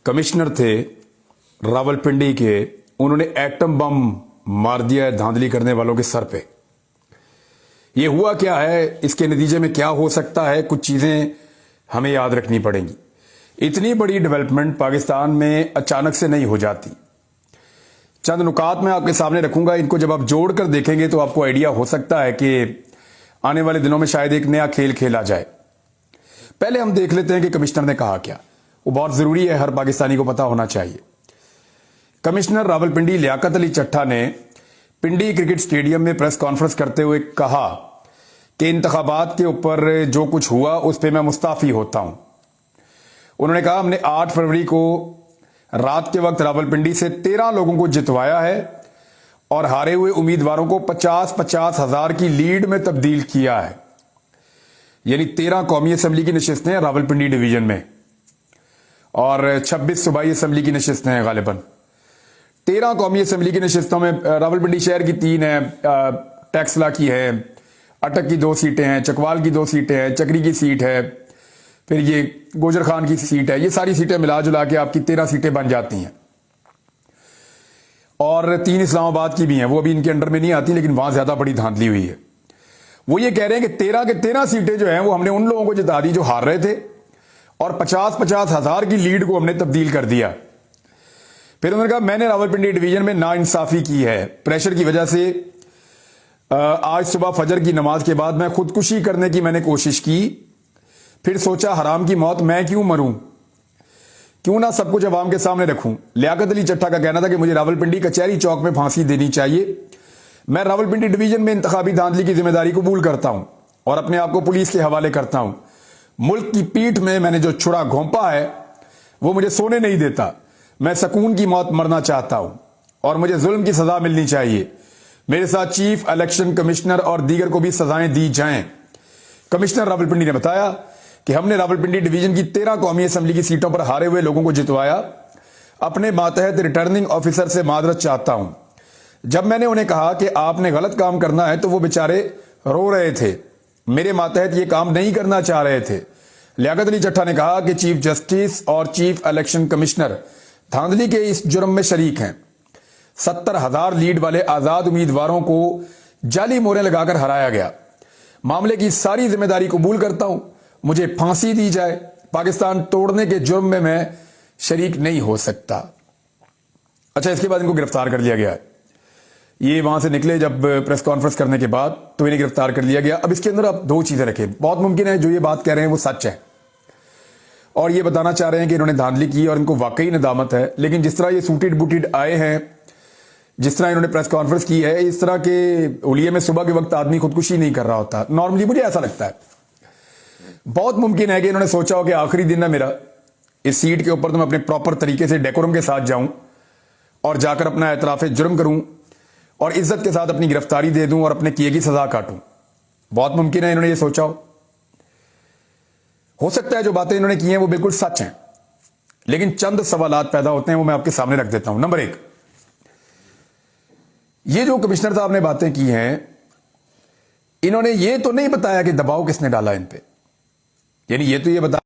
Commissioner थे रावलपिंडी के, उन्होंने एटम बम मार दिया है धांधली करने वालों के सर पे। ये हुआ क्या है, इसके नतीजे में क्या हो सकता है, कुछ चीजें हमें याद रखनी पड़ेंगी। इतनी बड़ी डेवलपमेंट पाकिस्तान में अचानक से नहीं हो जाती। चंद नुकात मैं आपके सामने रखूंगा, इनको जब आप जोड़कर देखेंगे तो आपको आइडिया हो सकता है कि आने वाले दिनों में शायद एक नया खेल खेला जाए। पहले हम देख लेते हैं कि कमिश्नर ने कहा क्या। वो बहुत जरूरी है, हर पाकिस्तानी को पता होना चाहिए। कमिश्नर रावलपिंडी लियाकत अली चट्टा ने पिंडी क्रिकेट स्टेडियम में प्रेस कॉन्फ्रेंस करते हुए कहा कि इंतखाबात के ऊपर जो कुछ हुआ उस पर मैं मुस्ताफी होता हूं। उन्होंने कहा हमने 8 फरवरी को रात के वक्त रावलपिंडी से 13 लोगों को जितवाया है और हारे हुए उम्मीदवारों को 50-50 हजार की लीड में तब्दील किया है। यानी 13 कौमी असम्बली की नशिस्तें हैं रावलपिंडी डिवीजन में और 26 सूबाई असम्बली की नशिस्तें हैं गालिबन। 13 कौमी असम्बली की नशिस्तों में रावलपिंडी शहर की 3 है, टैक्सला की है, अटक की 2 सीटें हैं, चकवाल की 2 सीटें हैं, चक्री की सीट है, फिर ये गोजर खान की सीट है। ये सारी सीटें मिला जुला के आपकी 13 सीटें बन जाती हैं और 3 इस्लामाबाद की भी हैं, वो अभी इनके अंडर में नहीं आती, लेकिन वहां ज्यादा बड़ी धांधली हुई है। वो ये कह रहे हैं कि 13 के 13 सीटें जो हैं वो हमने उन लोगों को जिता दी जो हार रहे थे और 50-50 हजार की लीड को हमने तब्दील कर दिया। फिर उन्होंने कहा मैंने रावलपिंडी डिवीजन में नाइंसाफी की है, प्रेशर की वजह से आज सुबह फजर की नमाज के बाद मैं खुदकुशी करने की मैंने कोशिश की, फिर सोचा हराम की मौत मैं क्यों मरूं, क्यों ना सब कुछ अवाम के सामने रखूं। लियाकत अली चट्टा का कहना था कि मुझे रावलपिंडी कचहरी चौक में फांसी देनी चाहिए। मैं रावलपिंडी डिवीजन में इंतखाबी धांधली की जिम्मेदारी कबूल करता हूं और अपने आप को पुलिस के हवाले करता हूं। मुल्क की पीठ में मैंने जो छुरा घोंपा है वो मुझे सोने नहीं देता। मैं सकून की मौत मरना चाहता हूं और मुझे जुल्म की सजा मिलनी चाहिए। मेरे साथ चीफ इलेक्शन कमिश्नर और दीगर को भी सजाएं दी जाएं। कमिश्नर रावलपिंडी ने बताया कि हमने रावलपिंडी डिवीजन की 13 कौमी असम्बली की सीटों पर हारे हुए लोगों को जितवाया। अपने मातहत रिटर्निंग ऑफिसर से मादरत चाहता हूं। जब मैंने उन्हें कहा कि आपने गलत काम करना है तो वो बेचारे रो रहे थे, मेरे मातहत ये काम नहीं करना चाह रहे थे। लियाकत अली चट्टा ने कहा कि चीफ जस्टिस और चीफ इलेक्शन कमिश्नर धांधली के इस जुर्म में शरीक हैं। 70,000 लीड वाले आजाद उम्मीदवारों को जाली मोहरें लगाकर हराया गया। मामले की सारी जिम्मेदारी कबूल करता हूं, मुझे फांसी दी जाए। पाकिस्तान तोड़ने के जुर्म में मैं शरीक नहीं हो सकता। अच्छा, इसके बाद इनको गिरफ्तार कर लिया गया है। ये वहां से निकले जब प्रेस कॉन्फ्रेंस करने के बाद तो इन्हें गिरफ्तार कर लिया गया। अब इसके अंदर आप 2 चीजें रखें। बहुत मुमकिन है जो ये बात कह रहे हैं वो सच है और ये बताना चाह रहे हैं कि इन्होंने धांधली की और इनको वाकई नदामत है, लेकिन जिस तरह ये सूटेड बूटेड आए हैं, जिस तरह इन्होंने प्रेस कॉन्फ्रेंस की है, इस तरह के उलिये में सुबह के वक्त आदमी खुदकुशी नहीं कर रहा होता। नॉर्मली मुझे ऐसा लगता है। बहुत मुमकिन है कि इन्होंने सोचा हो कि आखिरी दिन है मेरा इस सीट के ऊपर, तो मैं अपने प्रॉपर तरीके से डेकोरम के साथ जाऊं और जाकर अपना एतराफ जुर्म करूं और इज्जत के साथ अपनी गिरफ्तारी दे दूं और अपने किए की सजा काटूं। बहुत मुमकिन है इन्होंने ये सोचा हो सकता है जो बातें इन्होंने की हैं वो बिल्कुल सच हैं, लेकिन चंद सवालात पैदा होते हैं, वो मैं आपके सामने रख देता हूं। नंबर 1, ये जो कमिश्नर साहब ने बातें की हैं, इन्होंने ये तो नहीं बताया कि दबाव किसने डाला इन पे। यानी ये तो ये बता